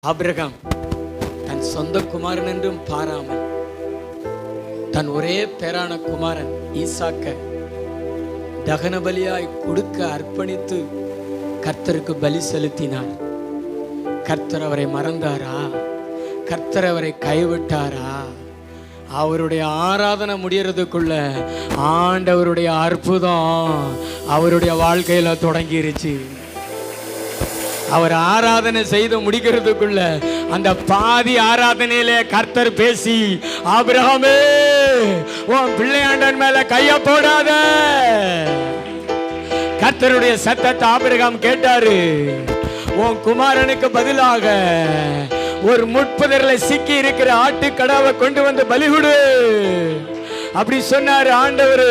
Abraham தன் சொந்த குமாரன் என்றும் பாராமல் தன் ஒரே பேரான குமாரன் ஈசாக்க தகன பலியாய் கொடுக்க அர்ப்பணித்து கர்த்தருக்கு பலி செலுத்தினார். கர்த்தர் அவரை மறந்தாரா? கர்த்தர் அவரை கைவிட்டாரா? அவருடைய ஆராதனை முடியறதுக்குள்ள ஆண்டவருடைய அற்புதம் அவருடைய வாழ்க்கையில தொடங்கிருச்சு. அவர் ஆராதனை செய்து முடிக்கிறதுக்குள்ள அந்த பாதி ஆராதனையில கர்த்தர் பேசி, ஆபிரகாமே உன் பிள்ளையாண்டன் மேல கைய போடாத. கர்த்தருடைய சத்தத்தை ஆபிரகாம் கேட்டாரு. உன் குமாரனுக்கு பதிலாக ஒரு முட்புதர்ல சிக்கி இருக்கிற ஆட்டுக்கடாவை கொண்டு வந்து பலிகுடு அப்படி சொன்னாரு ஆண்டவர்.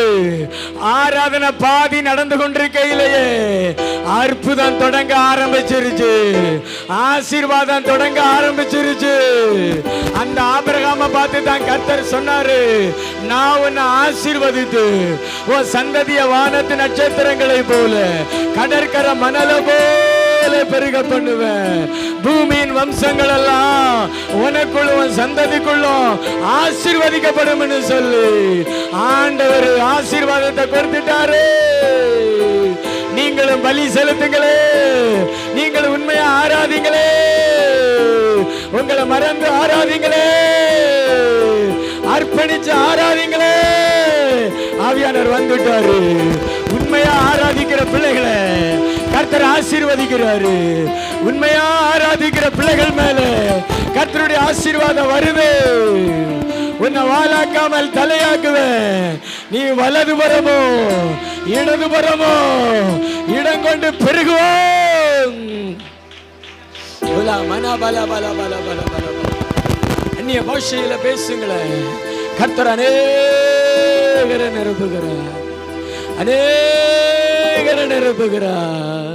ஆராதனை பாதி நடந்து கொண்டிருக்கையிலேயே அற்புதம் தொடங்க ஆரம்பிச்சிருச்சு, ஆசீர்வாதம் தொடங்க ஆரம்பிச்சிருச்சு. அந்த ஆபிரகாம பார்த்து தான் கர்த்தர் சொன்னாரு, நான் உன்னை ஆசீர்வதித்து உன் சந்ததிய வானத்து நட்சத்திரங்களை போல கடற்கரை மணல போல பெருக பண்ணுவேன். பூமியின் வம்சங்கள் எல்லாம் உனக்குள்ளும் சந்ததிக்குள்ளும் ஆசீர்வதிக்கப்படும் என்று சொல்லி ஆண்டவர் ஆசீர்வாதத்தை கொடுத்துட்டாரு. நீங்களும் பலி செலுத்துங்களே, நீங்களும் உண்மையா ஆராதிங்களே, உங்களை மறந்து ஆராதிங்களே, அர்ப்பணிச்சு ஆராதிங்களே. ஆவியானவர் வந்துட்டாரு. உண்மையா ஆராதிக்கிற பிள்ளைகளை கர்த்தர் ஆசீர்வதிக்கிறாரு. உண்மையா ஆராதிக்கிற பிள்ளைகள் மேல கர்த்தருடைய ஆசீர்வாதம் வருது. உன்னை வாழாக்காமல் தலையாக்குவேன். நீ வலது புறமோ இடது புறமோ இடம் கொண்டு பெருகுவோம். அந்நிய பாஷையில பேசுங்களேன். கர்த்தர் அநேகரை நிரப்புகிறார், அநேகரை நிரப்புகிறார்.